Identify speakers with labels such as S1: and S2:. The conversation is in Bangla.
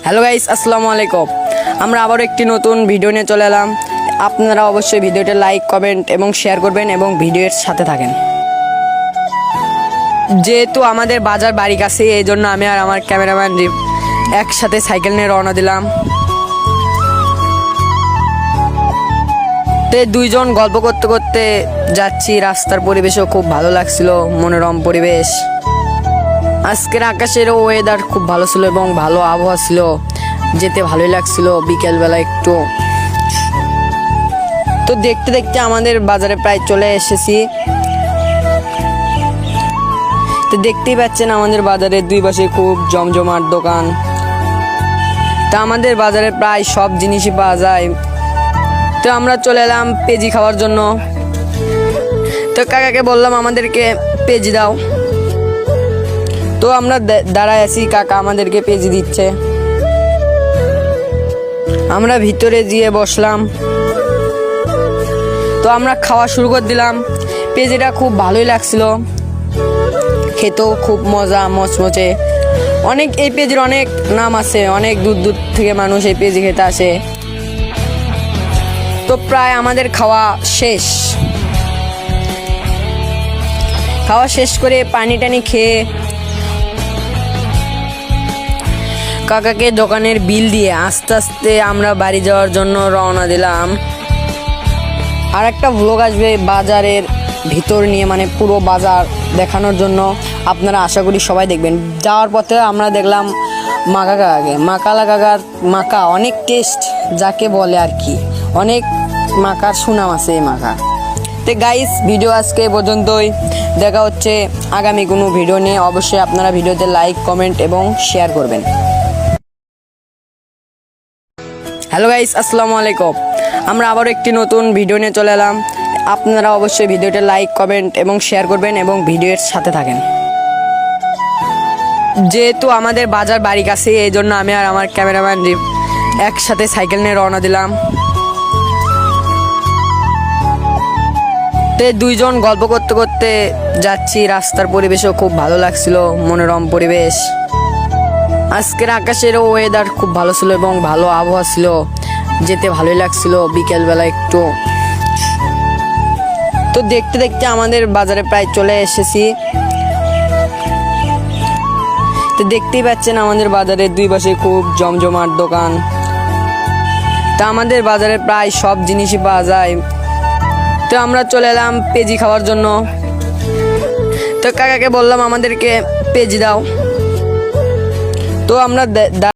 S1: হ্যালো গাইস, আসসালামু আলাইকুম। আমরা আবার একটি নতুন ভিডিও নিয়ে চলে এলাম। আপনারা অবশ্যই ভিডিওটা লাইক, কমেন্ট এবং শেয়ার করবেন এবং ভিডিওর সাথে থাকেন। যেহেতু আমাদের বাজার বাড়ি কাছে, এই জন্য আমি আর আমার ক্যামেরাম্যান একসাথে সাইকেল নিয়ে রওনা দিলাম। তো দুইজন গল্প করতে করতে যাচ্ছি। রাস্তার পরিবেশও খুব ভালো লাগছিল, মনোরম পরিবেশ। আজকের আকাশের ওয়েদার খুব ভালো ছিল এবং ভালো আবহাওয়া ছিল, যেতে ভালোই লাগছিল বিকেলবেলা একটু। তো দেখতে দেখতে আমাদের বাজারে প্রায় চলে এসেছি। তো দেখতেই পাচ্ছেন আমাদের বাজারের দুই পাশে খুব জমজমাট দোকান। তা আমাদের বাজারে প্রায় সব জিনিসই পাওয়া যায়। তো আমরা চলে এলাম পেঁজি খাওয়ার জন্য। তো কাকাকে বললাম আমাদেরকে পেঁজি দাও। তো আমরা দাঁড়ায় আছি, কাকা আমাদেরকে পেঁজি দিচ্ছে। আমরা ভিতরে গিয়ে বসলাম। তো আমরা খাওয়া শুরু করে দিলাম। পেঁজিটা খুব ভালোই লাগছিল, খেতেও খুব মজা, মচমচে। এই পেঁজির অনেক নাম আছে, অনেক দূর দূর থেকে মানুষ এই পেঁজি খেতে আসে। তো প্রায় আমাদের খাওয়া শেষ। খাওয়া শেষ করে পানি টানি খেয়ে কাকাকে দোকানের বিল দিয়ে আস্তে আস্তে আমরা বাড়ি যাওয়ার জন্য রওনা দিলাম। আর একটা ভ্লগ আসবে বাজারের ভিতর নিয়ে, মানে পুরো বাজার দেখানোর জন্য। আপনারা আশা করি সবাই দেখবেন। যাওয়ার পথে আমরা দেখলাম মাকা কাকাকে। কাকার মাকা অনেক টেস্ট, যাকে বলে আর কি, অনেক মাকার সুনাম আছে এই মাকা। তো গাইস, ভিডিও আজকে পর্যন্তই। দেখা হচ্ছে আগামী কোনো ভিডিও নিয়ে। অবশ্যই আপনারা ভিডিওতে লাইক, কমেন্ট এবং শেয়ার করবেন। হ্যালো গাইস, আসসালামু আলাইকুম। আমরা আবার একটি নতুন ভিডিও নিয়ে চলে এলাম। আপনারা অবশ্যই ভিডিওটা লাইক, কমেন্ট এবং শেয়ার করবেন এবং ভিডিওর সাথে থাকেন। যেহেতু আমাদের বাজার বাড়ি কাছে, এই জন্য আমি আর আমার ক্যামেরাম্যান একসাথে সাইকেল নিয়ে রওনা দিলাম। তো দুইজন গল্প করতে করতে যাচ্ছি। রাস্তার পরিবেশও খুব ভালো লাগছিল, মনোরম পরিবেশ। আজকের আকাশের ওয়েদার খুব ভালো ছিল এবং ভালো আবহাওয়া ছিল, যেতে ভালোই লাগছিল বিকেলবেলা একটু। তো দেখতে দেখতে আমাদের বাজারে প্রায় চলে এসেছি। তো দেখতেই পাচ্ছেন আমাদের বাজারের দুই পাশে খুব জমজমাট দোকান। তা আমাদের বাজারে প্রায় সব জিনিসই পাওয়া যায়। তো আমরা চলে এলাম পেঁজি খাওয়ার জন্য। তো কাকাকে বললাম আমাদেরকে পেঁজি দাও। তো আমরা